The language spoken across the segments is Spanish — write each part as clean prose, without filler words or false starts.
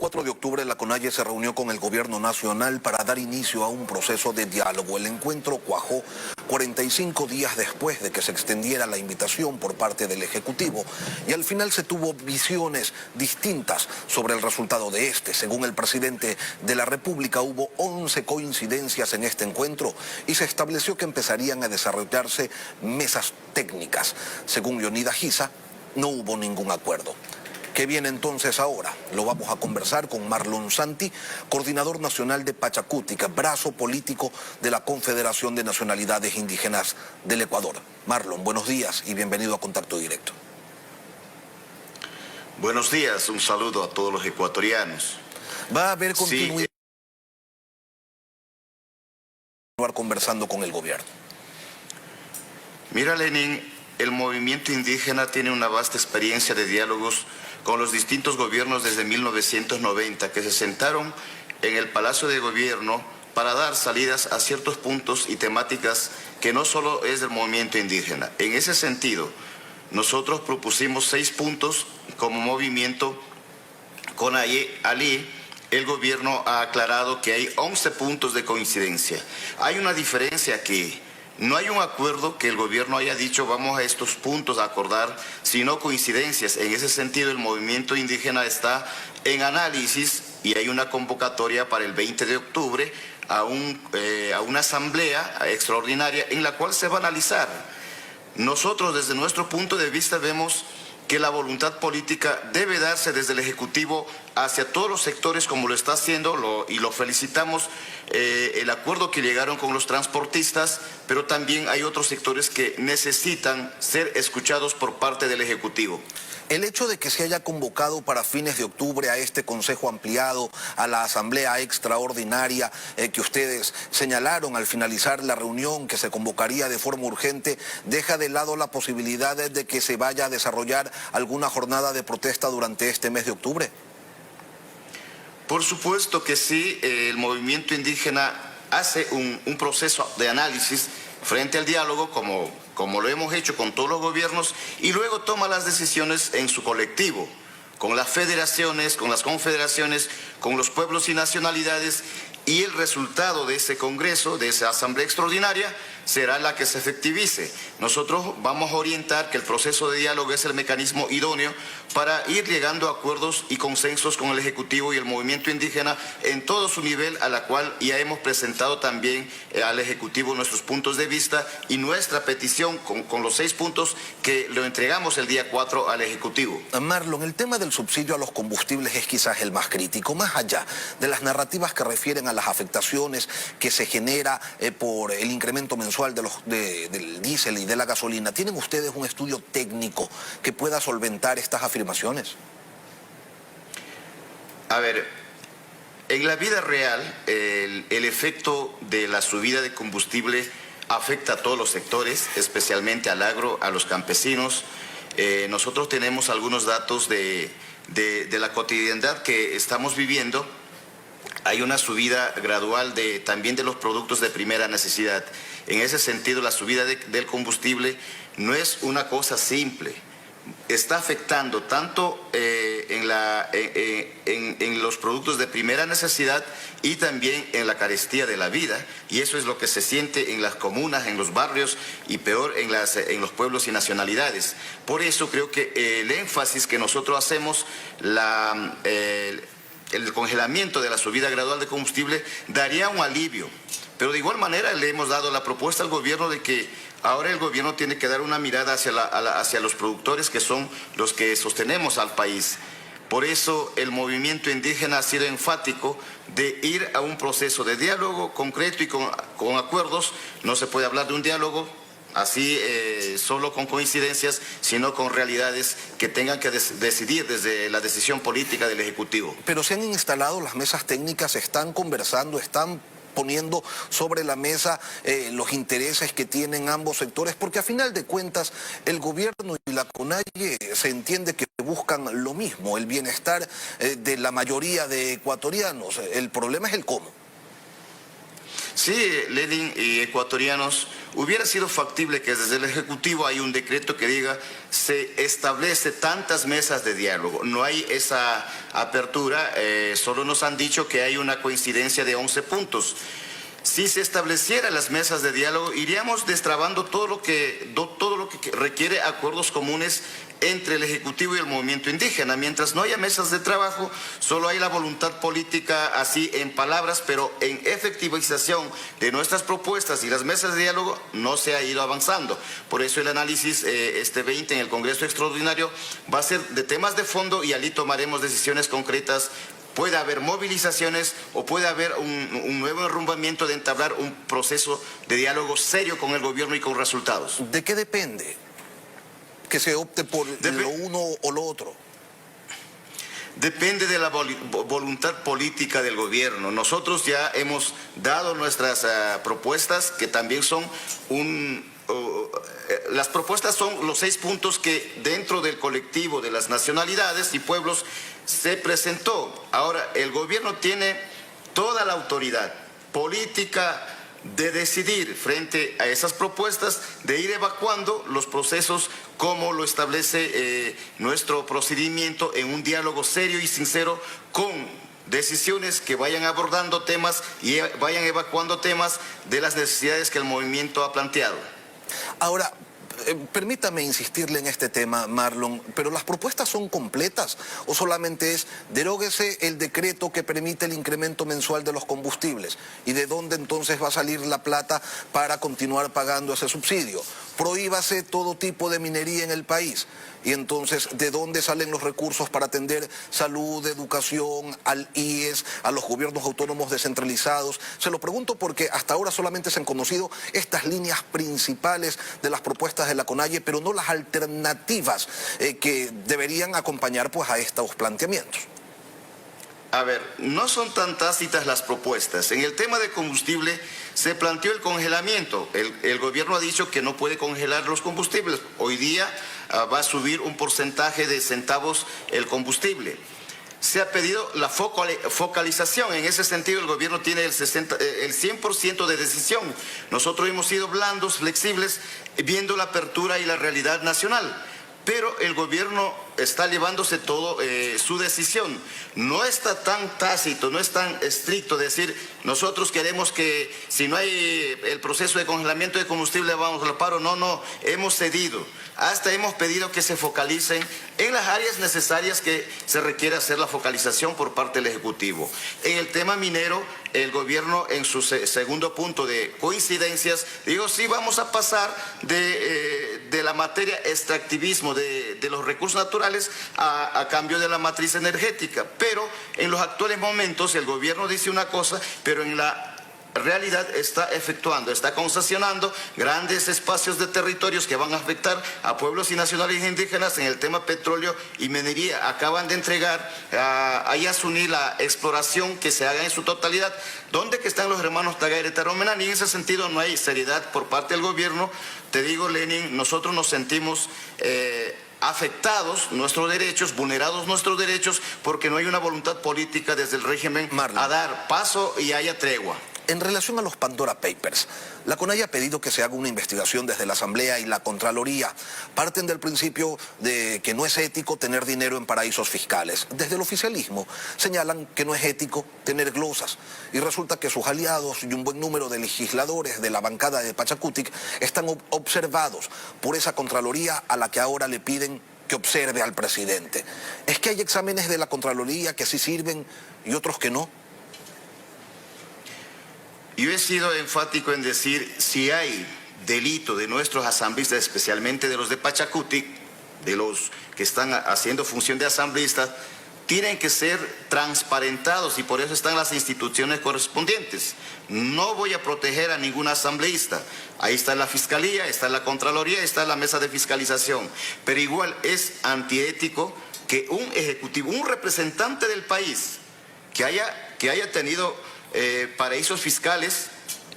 4 de octubre, la CONAIE se reunió con el gobierno nacional para dar inicio a un proceso de diálogo. El encuentro cuajó 45 días después de que se extendiera la invitación por parte del Ejecutivo y al final se tuvo visiones distintas sobre el resultado de este. Según el presidente de la República, hubo 11 coincidencias en este encuentro y se estableció que empezarían a desarrollarse mesas técnicas. Según Leonida Giza, no hubo ningún acuerdo. ¿Qué viene entonces ahora? Lo vamos a conversar con Marlon Santi, coordinador nacional de Pachacutica, brazo político de la Confederación de Nacionalidades Indígenas del Ecuador. Marlon, buenos días y bienvenido a Contacto Directo. Buenos días, un saludo a todos los ecuatorianos. ¿Va a haber continuidad conversando con el gobierno? Mira, Lenin, el movimiento indígena tiene una vasta experiencia de diálogos con los distintos gobiernos desde 1990, que se sentaron en el Palacio de Gobierno para dar salidas a ciertos puntos y temáticas que no solo es del movimiento indígena. En ese sentido, nosotros propusimos 6 puntos como movimiento. Con Ali, el gobierno ha aclarado que hay 11 puntos de coincidencia. Hay una diferencia aquí. No hay un acuerdo que el gobierno haya dicho vamos a estos puntos a acordar, sino coincidencias. En ese sentido, el movimiento indígena está en análisis y hay una convocatoria para el 20 de octubre a una asamblea extraordinaria en la cual se va a analizar. Nosotros, desde nuestro punto de vista, vemos que la voluntad política debe darse desde el Ejecutivo hacia todos los sectores como lo está haciendo, y lo felicitamos, el acuerdo que llegaron con los transportistas, pero también hay otros sectores que necesitan ser escuchados por parte del Ejecutivo. El hecho de que se haya convocado para fines de octubre a este consejo ampliado, a la asamblea extraordinaria que ustedes señalaron al finalizar la reunión, que se convocaría de forma urgente, deja de lado la posibilidad de que se vaya a desarrollar alguna jornada de protesta durante este mes de octubre. Por supuesto que sí, el movimiento indígena hace un proceso de análisis frente al diálogo, como lo hemos hecho con todos los gobiernos, y luego toma las decisiones en su colectivo, con las federaciones, con las confederaciones, con los pueblos y nacionalidades, y el resultado de ese congreso, de esa asamblea extraordinaria, será la que se efectivice. Nosotros vamos a orientar que el proceso de diálogo es el mecanismo idóneo para ir llegando a acuerdos y consensos con el Ejecutivo y el movimiento indígena en todo su nivel, a la cual ya hemos presentado también al Ejecutivo nuestros puntos de vista y nuestra petición con los 6 puntos que lo entregamos el día 4 al Ejecutivo. Marlon, el tema del subsidio a los combustibles es quizás el más crítico, más allá de las narrativas que refieren a las afectaciones que se genera por el incremento mensual del diésel y de la gasolina. ¿Tienen ustedes un estudio técnico que pueda solventar estas afirmaciones? A ver, en la vida real, el efecto de la subida de combustible afecta a todos los sectores, especialmente al agro, a los campesinos. Nosotros tenemos algunos datos de la cotidianidad que estamos viviendo. Hay una subida gradual también de los productos de primera necesidad. En ese sentido, la subida del combustible no es una cosa simple. Está afectando tanto en los productos de primera necesidad y también en la carestía de la vida, y eso es lo que se siente en las comunas, en los barrios y peor en los pueblos y nacionalidades. Por eso creo que el énfasis que nosotros hacemos, el congelamiento de la subida gradual de combustible daría un alivio, pero de igual manera le hemos dado la propuesta al gobierno de que ahora el gobierno tiene que dar una mirada hacia los productores, que son los que sostenemos al país. Por eso el movimiento indígena ha sido enfático de ir a un proceso de diálogo concreto y con acuerdos. No se puede hablar de un diálogo así solo con coincidencias, sino con realidades que tengan que decidir desde la decisión política del Ejecutivo. Pero se han instalado las mesas técnicas, están conversando, están poniendo sobre la mesa los intereses que tienen ambos sectores, porque a final de cuentas el gobierno y la CONAIE se entiende que buscan lo mismo, el bienestar de la mayoría de ecuatorianos. El problema es el cómo. Sí, Lenin y ecuatorianos, hubiera sido factible que desde el Ejecutivo hay un decreto que diga se establece tantas mesas de diálogo. No hay esa apertura, solo nos han dicho que hay una coincidencia de 11 puntos. Si se establecieran las mesas de diálogo, iríamos destrabando todo lo que requiere acuerdos comunes entre el Ejecutivo y el movimiento indígena. Mientras no haya mesas de trabajo, solo hay la voluntad política así en palabras, pero en efectivización de nuestras propuestas y las mesas de diálogo no se ha ido avanzando. Por eso el análisis este 20 en el Congreso Extraordinario va a ser de temas de fondo y allí tomaremos decisiones concretas. Puede haber movilizaciones o puede haber un nuevo enrumbamiento de entablar un proceso de diálogo serio con el gobierno y con resultados. ¿De qué depende que se opte por lo uno o lo otro? Depende de la voluntad política del gobierno. Nosotros ya hemos dado nuestras propuestas, que también son las propuestas son los 6 puntos que dentro del colectivo de las nacionalidades y pueblos se presentó. Ahora, el gobierno tiene toda la autoridad política de decidir frente a esas propuestas, de ir evacuando los procesos como lo establece nuestro procedimiento en un diálogo serio y sincero con decisiones que vayan abordando temas y vayan evacuando temas de las necesidades que el movimiento ha planteado. Ahora, permítame insistirle en este tema, Marlon, pero ¿las propuestas son completas o solamente es deróguese el decreto que permite el incremento mensual de los combustibles? ¿Y de dónde entonces va a salir la plata para continuar pagando ese subsidio? Prohíbase todo tipo de minería en el país. Y entonces, ¿de dónde salen los recursos para atender salud, educación, al IES, a los gobiernos autónomos descentralizados? Se lo pregunto porque hasta ahora solamente se han conocido estas líneas principales de las propuestas de la CONAIE, pero no las alternativas que deberían acompañar pues, a estos planteamientos. A ver, no son tan tácitas las propuestas. En el tema de combustible se planteó el congelamiento. El gobierno ha dicho que no puede congelar los combustibles. Hoy día va a subir un porcentaje de centavos el combustible. Se ha pedido la focalización. En ese sentido, el gobierno tiene el 100% de decisión. Nosotros hemos sido blandos, flexibles, viendo la apertura y la realidad nacional. Pero el gobierno está llevándose todo su decisión. No está tan tácito, no es tan estricto decir, nosotros queremos que si no hay el proceso de congelamiento de combustible vamos al paro. No, hemos cedido. Hasta hemos pedido que se focalicen en las áreas necesarias que se requiere hacer la focalización por parte del Ejecutivo. En el tema minero, el gobierno en su segundo punto de coincidencias, digo, sí vamos a pasar de la materia extractivismo de los recursos naturales a cambio de la matriz energética. Pero en los actuales momentos el gobierno dice una cosa, pero en la realidad está efectuando, está concesionando grandes espacios de territorios que van a afectar a pueblos y nacionalidades indígenas en el tema petróleo y minería. Acaban de entregar a Yasuní la exploración que se haga en su totalidad. ¿Dónde que están los hermanos Tagaire y Taromenani? En ese sentido no hay seriedad por parte del gobierno. Te digo, Lenin, nosotros nos sentimos afectados nuestros derechos, vulnerados nuestros derechos, porque no hay una voluntad política desde el régimen a dar paso y haya tregua. En relación a los Pandora Papers, la CONAIE ha pedido que se haga una investigación desde la Asamblea y la Contraloría. Parten del principio de que no es ético tener dinero en paraísos fiscales. Desde el oficialismo señalan que no es ético tener glosas. Y resulta que sus aliados y un buen número de legisladores de la bancada de Pachacutic están observados por esa Contraloría a la que ahora le piden que observe al presidente. ¿Es que hay exámenes de la Contraloría que sí sirven y otros que no? Yo he sido enfático en decir, si hay delito de nuestros asambleístas, especialmente de los de Pachacutic, de los que están haciendo función de asambleístas, tienen que ser transparentados y por eso están las instituciones correspondientes. No voy a proteger a ningún asambleísta. Ahí está la Fiscalía, está la Contraloría, está la Mesa de Fiscalización. Pero igual es antiético que un ejecutivo, un representante del país que haya tenido paraísos fiscales,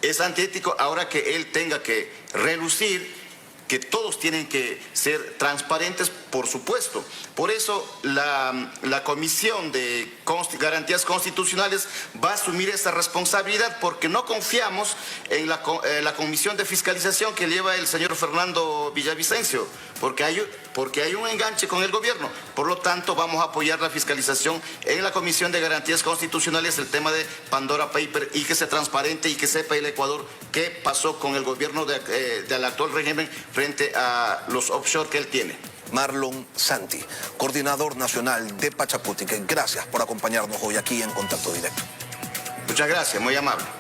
es antiético ahora que él tenga que relucir que todos tienen que ser transparentes, por supuesto. Por eso la Comisión de Garantías Constitucionales va a asumir esa responsabilidad, porque no confiamos en la Comisión de Fiscalización que lleva el señor Fernando Villavicencio, porque hay un enganche con el gobierno. Por lo tanto, vamos a apoyar la fiscalización en la Comisión de Garantías Constitucionales, el tema de Pandora Paper, y que sea transparente y que sepa el Ecuador qué pasó con el gobierno del actual régimen frente a los offshore que él tiene. Marlon Santi, coordinador nacional de Pachakutik, gracias por acompañarnos hoy aquí en Contacto Directo. Muchas gracias, muy amable.